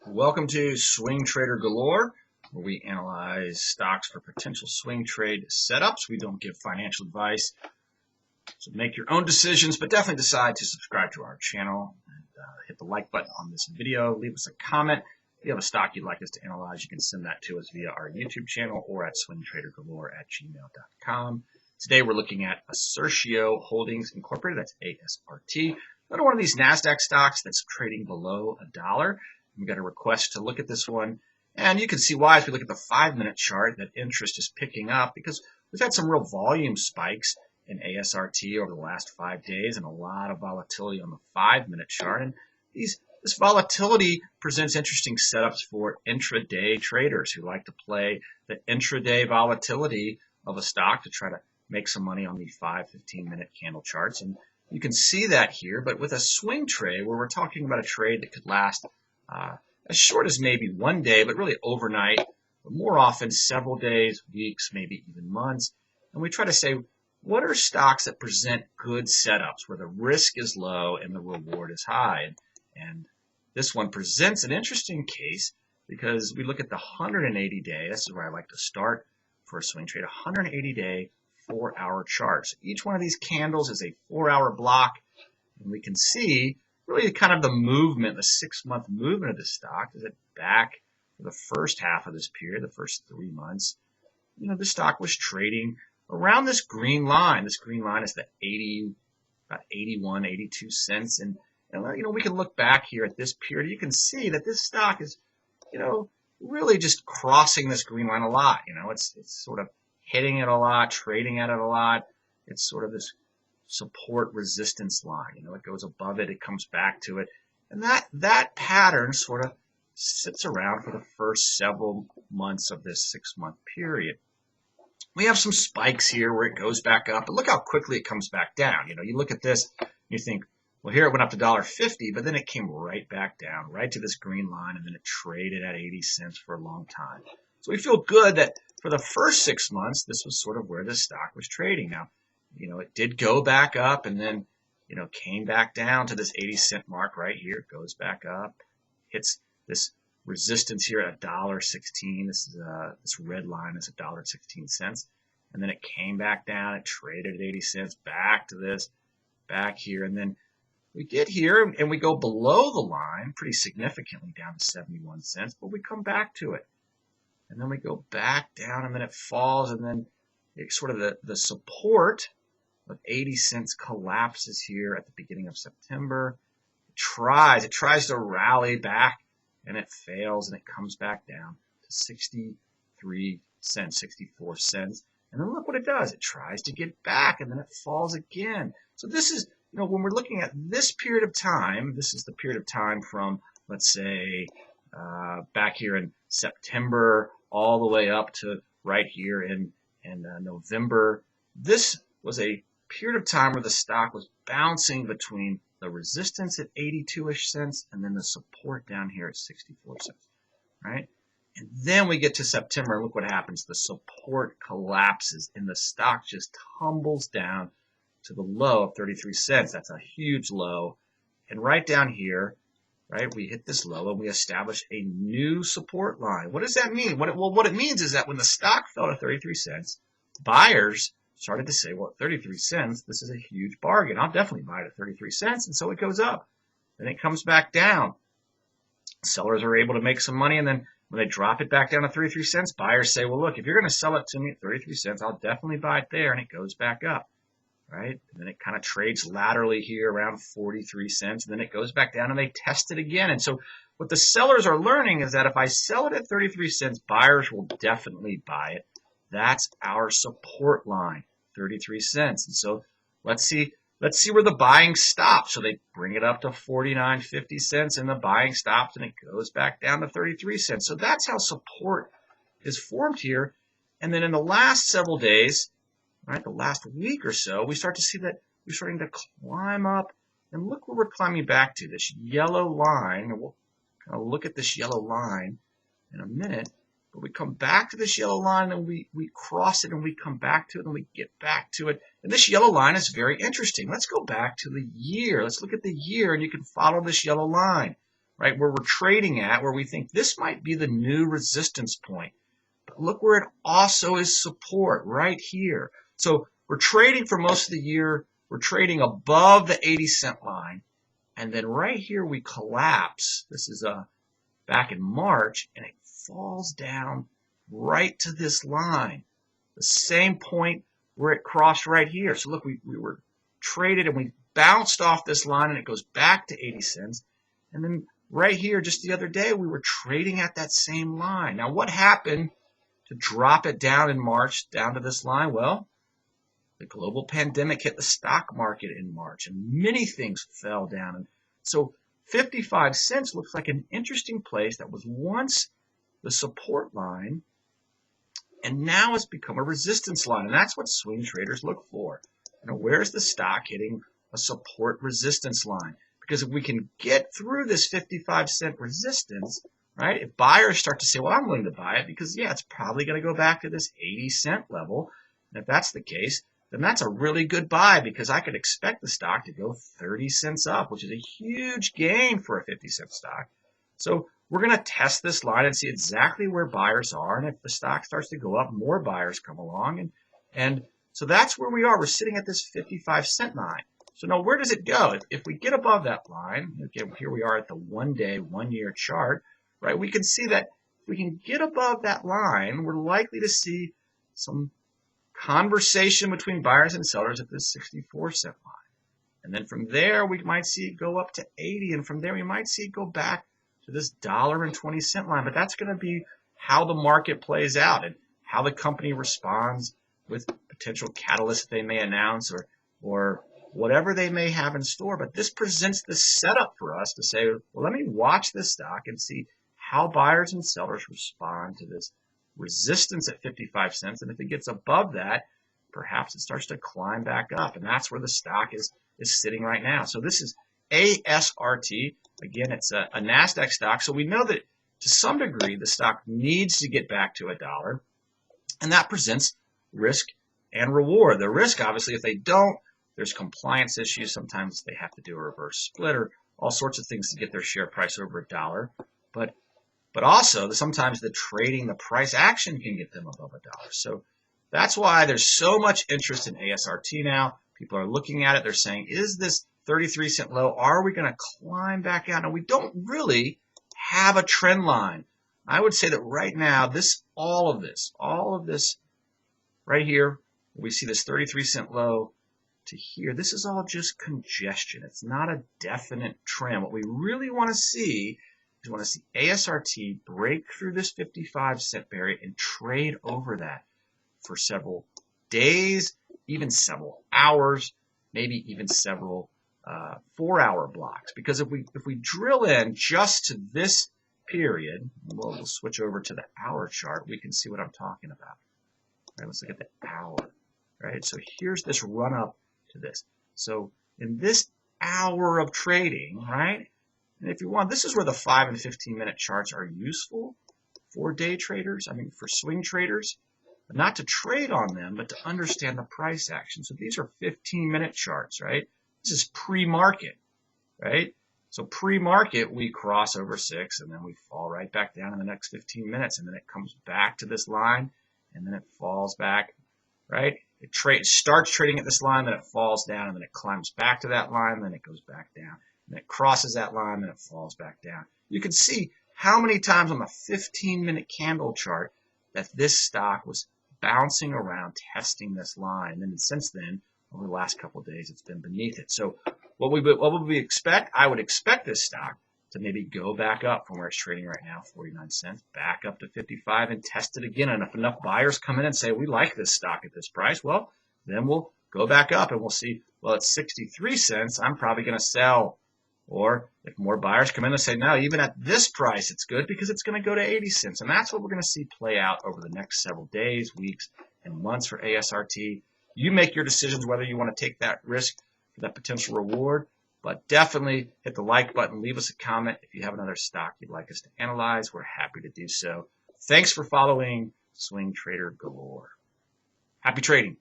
Welcome to Swing Trader Galore, where we analyze stocks for potential swing trade setups. We don't give financial advice, so make your own decisions, but definitely decide to subscribe to our channel and hit the like button on this video. Leave us a comment. If you have a stock you'd like us to analyze, you can send that to us via our YouTube channel or at swingtradergalore@gmail.com. Today we're looking at Assertio Holdings Incorporated, that's ASRT. Another one of these NASDAQ stocks that's trading below $1. We got a request to look at this one, and you can see why as we look at the 5-minute chart that interest is picking up because we've had some real volume spikes in ASRT over the last 5 days and a lot of volatility on the 5-minute chart. And this volatility presents interesting setups for intraday traders who like to play the intraday volatility of a stock to try to make some money on the 5-15-minute candle charts. And you can see that here, but with a swing trade where we're talking about a trade that could last as short as maybe 1 day, but really overnight, but more often several days, weeks, maybe even months. And we try to say, what are stocks that present good setups where the risk is low and the reward is high? And this one presents an interesting case because we look at the 180-day. This is where I like to start for a swing trade, 180-day 4-hour charts. Each one of these candles is a 4-hour block, and we can see really kind of the movement, the 6-month movement of the stock. Is it back for the first half of this period, the first 3 months? The stock was trading around this green line. This green line is the about 81, 82 cents. And we can look back here at this period. You can see that this stock is, really just crossing this green line a lot. It's sort of hitting it a lot, trading at it a lot. It's sort of this support resistance line. It goes above it, it comes back to it. And that pattern sort of sits around for the first several months of this 6-month period. We have some spikes here where it goes back up, but look how quickly it comes back down. You look at this, you think, well, here it went up to $1.50, but then it came right back down, right to this green line, and then it traded at 80 cents for a long time. So we feel good that for the first 6 months, this was sort of where the stock was trading. Now, it did go back up and then, came back down to this 80-cent mark right here. It goes back up, hits this resistance here at $1.16. This is this red line is $1.16, and then it came back down. It traded at 80 cents, back to this, back here, and then we get here and we go below the line pretty significantly down to 71 cents, but we come back to it, and then we go back down, and then it falls, and then it sort of the support of 80 cents collapses here at the beginning of September. It tries to rally back, and it fails, and it comes back down to 63 cents, 64 cents. And then look what it does. It tries to get back, and then it falls again. So this is, when we're looking at this period of time, this is the period of time from, let's say, back here in September all the way up to right here in November. This was a period of time where the stock was bouncing between the resistance at 82-ish cents and then the support down here at 64 cents, right? And then we get to September, and look what happens. The support collapses, and the stock just tumbles down to the low of 33 cents. That's a huge low. And right down here, right, we hit this low, and we establish a new support line. What does that mean? What it means is that when the stock fell to 33 cents, buyers started to say, well, at 33 cents, this is a huge bargain. I'll definitely buy it at 33 cents. And so it goes up. Then it comes back down. Sellers are able to make some money. And then when they drop it back down to 33 cents, buyers say, well, look, if you're going to sell it to me at 33 cents, I'll definitely buy it there. And it goes back up, right? And then it kind of trades laterally here around 43 cents. And then it goes back down, and they test it again. And so what the sellers are learning is that if I sell it at 33 cents, buyers will definitely buy it. That's our support line, 33 cents. And so let's see where the buying stops. So they bring it up to 49.50 cents, and the buying stops, and it goes back down to 33 cents. So that's how support is formed here. And then in the last several days, right, the last week or so, we start to see that we're starting to climb up. And look where we're climbing back to, this yellow line. And we'll kind of look at this yellow line in a minute. But we come back to this yellow line, and we cross it, and we come back to it, and we get back to it. And this yellow line is very interesting. Let's go back to the year. Let's look at the year, and you can follow this yellow line. right? Where we're trading at, where we think this might be the new resistance point. But look where it also is support, right here. So we're trading for most of the year. We're trading above the 80-cent line. And then right here we collapse. This is back in March, and it falls down right to this line, the same point where it crossed right here. So look, we were traded and we bounced off this line, and it goes back to 80 cents. And then right here, just the other day, we were trading at that same line. Now, what happened to drop it down in March, down to this line? Well, the global pandemic hit the stock market in March, and many things fell down. And so 55 cents looks like an interesting place that was once the support line, and now it's become a resistance line. And that's what swing traders look for. You know, where's the stock hitting a support resistance line? Because if we can get through this 55-cent resistance, right, if buyers start to say, well, I'm willing to buy it because, yeah, it's probably going to go back to this 80-cent level. And if that's the case, then that's a really good buy, because I could expect the stock to go 30 cents up, which is a huge gain for a 50-cent stock. So we're going to test this line and see exactly where buyers are. And if the stock starts to go up, more buyers come along. And so that's where we are. We're sitting at this 55-cent line. So now where does it go? If we get above that line, again, here we are at the 1-day, 1-year chart, right? We can see that if we can get above that line, we're likely to see some conversation between buyers and sellers at this 64-cent line. And then from there, we might see it go up to 80. And from there, we might see it go back to this $1.20 line. But that's going to be how the market plays out and how the company responds with potential catalysts they may announce or whatever they may have in store. But this presents the setup for us to say, well, let me watch this stock and see how buyers and sellers respond to this resistance at 55 cents. And if it gets above that, perhaps it starts to climb back up. And that's where the stock is sitting right now. So this is ASRT. Again, it's a NASDAQ stock. So we know that to some degree, the stock needs to get back to $1. And that presents risk and reward. The risk, obviously, if they don't, there's compliance issues. Sometimes they have to do a reverse split or all sorts of things to get their share price over $1. But also, sometimes the trading, the price action can get them above $1. So that's why there's so much interest in ASRT now. People are looking at it. They're saying, is this 33-cent low? Are we going to climb back out? Now, we don't really have a trend line. I would say that right now, all of this right here, we see this 33-cent low to here. This is all just congestion. It's not a definite trend. What we really want to see is we want to see ASRT break through this 55-cent barrier and trade over that for several days, even several hours, maybe even several 4-hour blocks. Because if we drill in just to this period, we'll switch over to the hour chart, we can see what I'm talking about. All right, let's look at the hour. Right, so here's this run up to this. So in this hour of trading, right, and if you want, this is where the 5 and 15-minute charts are useful for day traders, for swing traders, not to trade on them, but to understand the price action. So these are 15-minute charts, right? This is pre-market, right? So pre-market, we cross over 6, and then we fall right back down in the next 15 minutes, and then it comes back to this line, and then it falls back, right? It starts trading at this line, then it falls down, and then it climbs back to that line, then it goes back down. And it crosses that line, then it falls back down. You can see how many times on the 15-minute candle chart that this stock was bouncing around, testing this line. And since then, over the last couple of days, it's been beneath it. So what would we expect? I would expect this stock to maybe go back up from where it's trading right now, 49 cents, back up to 55 and test it again. And if enough buyers come in and say, we like this stock at this price, well, then we'll go back up and we'll see, well, it's 63 cents. I'm probably going to sell. Or if more buyers come in and say, no, even at this price, it's good because it's going to go to 80 cents. And that's what we're going to see play out over the next several days, weeks, and months for ASRT. You make your decisions whether you want to take that risk for that potential reward. But definitely hit the like button. Leave us a comment. If you have another stock you'd like us to analyze, we're happy to do so. Thanks for following Swing Trader Galore. Happy trading.